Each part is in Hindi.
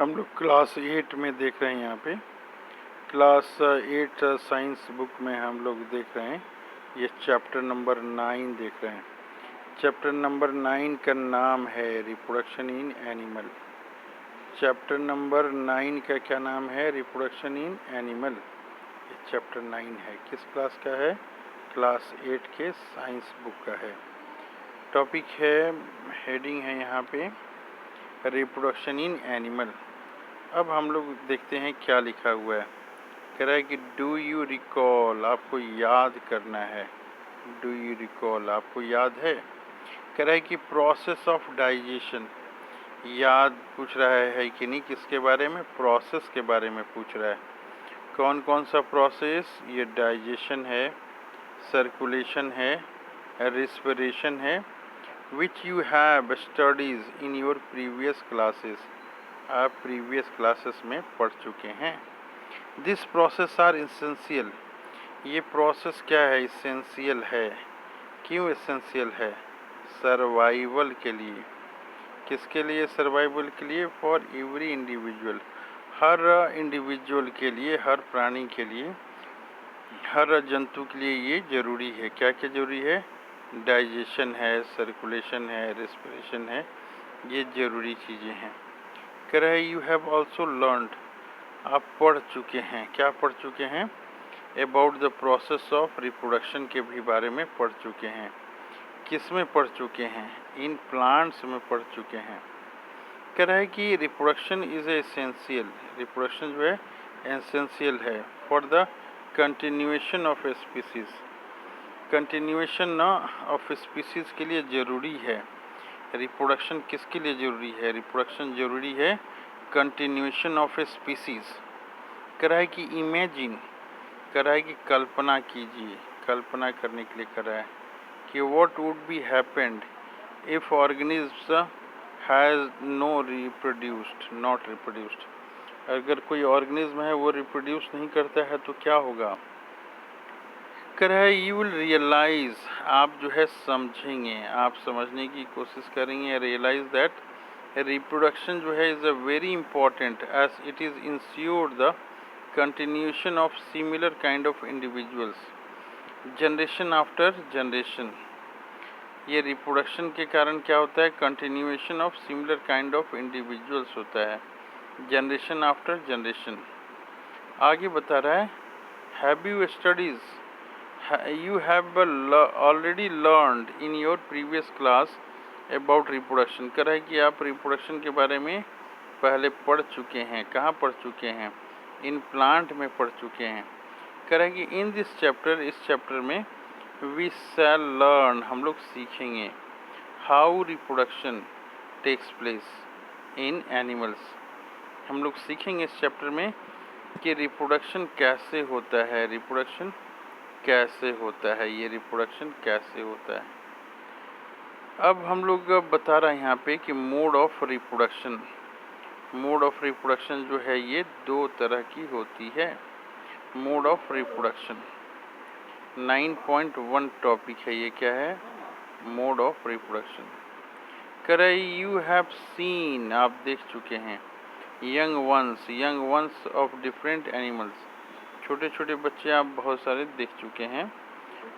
हम लोग क्लास 8 में देख रहे हैं। यहाँ पे क्लास 8 साइंस बुक में हम लोग देख रहे हैं। ये चैप्टर नंबर 9 देख रहे हैं। चैप्टर नंबर 9 का नाम है reproduction in animal. Chapter number 9 का क्या नाम है? Reproduction in animal. ये चैप्टर 9 है। किस क्लास का है? क्लास 8 के साइंस बुक का है। टॉपिक है, हेडिंग है यहाँ पे रिप्रोडक्शन इन एनिमल। अब हम लोग देखते हैं क्या लिखा हुआ है। कह रहा है कि डू यू रिकॉल, आपको याद करना है। डू यू रिकॉल, आपको याद है। कह रहा है कि प्रोसेस ऑफ डाइजेशन, याद पूछ रहा है कि नहीं, किसके बारे में? प्रोसेस के बारे में पूछ रहा है। कौन कौन सा प्रोसेस? ये डाइजेशन है, सर्कुलेशन है, रिस्पिरेशन है, which you have studies in your previous classes, आप प्रीवियस क्लासेस में पढ़ चुके हैं। दिस प्रोसेस आर इसेंशियल, ये प्रोसेस क्या है? इसेंशियल है। क्यों इसेंशियल है? सर्वाइवल के लिए। किसके लिए सर्वाइवल के लिए? For every individual, her individual के लिए, हर प्राणी के लिए, हर जंतु के लिए ये जरूरी है। क्या क्या जरूरी है? डाइजेशन है, सर्कुलेशन है, रेस्पिरेशन है, ये जरूरी चीज़ें हैं। कह रहे हैं यू हैव ऑल्सो लर्नड, आप पढ़ चुके हैं। क्या पढ़ चुके हैं? About the process of reproduction के भी बारे में पढ़ चुके हैं। किस में पढ़ चुके हैं? इन प्लांट्स में पढ़ चुके हैं। कह रहा है कि रिप्रोडक्शन इज एसेंशियल, रिप्रोडक्शन जो है एसेंशियल है for the continuation of species, continuation of species के लिए ज़रूरी है। रिप्रोडक्शन किसके लिए ज़रूरी है? रिप्रोडक्शन ज़रूरी है कंटिन्यूएशन ऑफ स्पीसीज। कह रहा है कि इमेजिन, कह रहा है कि कल्पना कीजिए, कल्पना करने के लिए कह रहा है कि what would be happened if organism has no reproduced, not reproduced, अगर कोई ऑर्गेनिज्म है वो रिप्रोड्यूस नहीं करता है तो क्या होगा? कह रहा है यू विल रियलाइज, आप जो है समझेंगे, आप समझने की कोशिश करेंगे। रियलाइज दैट रिप्रोडक्शन जो है is a very important as it is ensured the continuation of similar kind of individuals generation after generation. ये रिप्रोडक्शन के कारण क्या होता है? Continuation of similar kind of individuals होता है, जनरेशन आफ्टर जनरेशन। आगे बता रहा है have you studies, you have already learned in your previous class about reproduction। कह रहा है कि आप रिप्रोडक्शन के बारे में पहले पढ़ चुके हैं। कहाँ पढ़ चुके हैं? इन प्लांट में पढ़ चुके हैं। कह रहा है कि इन दिस चैप्टर, इस चैप्टर में वी शैल लर्न, हम लोग सीखेंगे how reproduction takes place in animals. हम लोग सीखेंगे इस चैप्टर में कि रिप्रोडक्शन कैसे होता है, रिप्रोडक्शन कैसे होता है, ये रिप्रोडक्शन कैसे होता है। अब हम लोग बता रहे हैं यहाँ पे कि mode of reproduction, mode of reproduction जो है ये दो तरह की होती है। मोड ऑफ रिप्रोडक्शन 9.1 टॉपिक है ये। क्या है? Mode of reproduction. कह रहे यू हैव सीन, आप देख चुके हैं, young ones of different animals, छोटे छोटे बच्चे आप बहुत सारे देख चुके हैं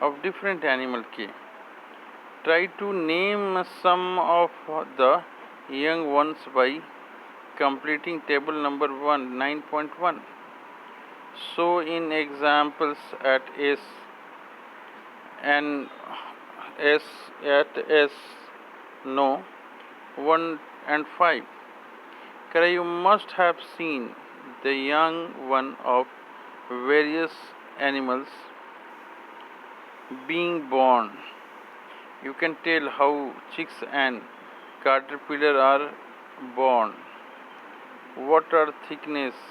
ऑफ डिफरेंट एनिमल के। Try to name some of the young ones by completing table number 9.1। So in examples at S no 1 and 5। कह रहे you must have seen the young one of various animals being born. You can tell how chicks and caterpillar are born. What are thickens?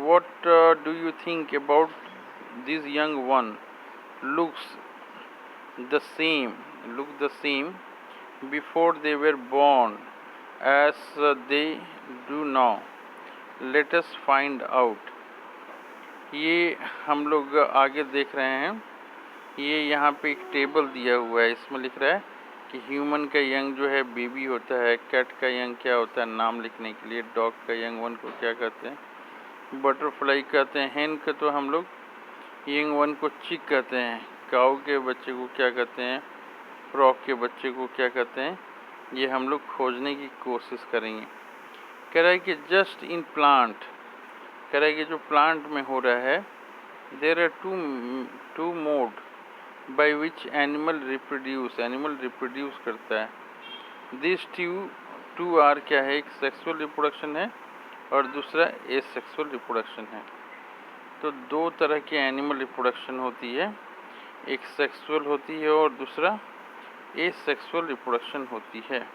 What do you think about this young one? Looks the same before they were born as they do now. Let us find out। ये हम लोग आगे देख रहे हैं। ये यहाँ पे एक टेबल दिया हुआ है, इसमें लिख रहा है कि ह्यूमन का यंग जो है बेबी होता है, कैट का यंग क्या होता है नाम लिखने के लिए, डॉग का यंग वन को क्या कहते हैं, बटरफ्लाई कहते हैं, हेन का तो हम लोग यंग वन को चिक कहते हैं, काऊ के बच्चे को क्या कहते हैं, फ्रॉक के बच्चे को क्या कहते हैं, ये हम लोग खोजने की कोशिश करेंगे। कह रहा है कि जस्ट इन प्लांट, कह रहा है कि जो प्लांट में हो रहा है, there are two mode by which animal reproduce करता है। दिस टू आर क्या है, एक सेक्सुअल रिप्रोडक्शन है और दूसरा एसेक्सुअल रिप्रोडक्शन है। तो दो तरह की एनिमल रिप्रोडक्शन होती है, एक सेक्सुअल होती है और दूसरा एसेक्सुअल रिप्रोडक्शन होती है।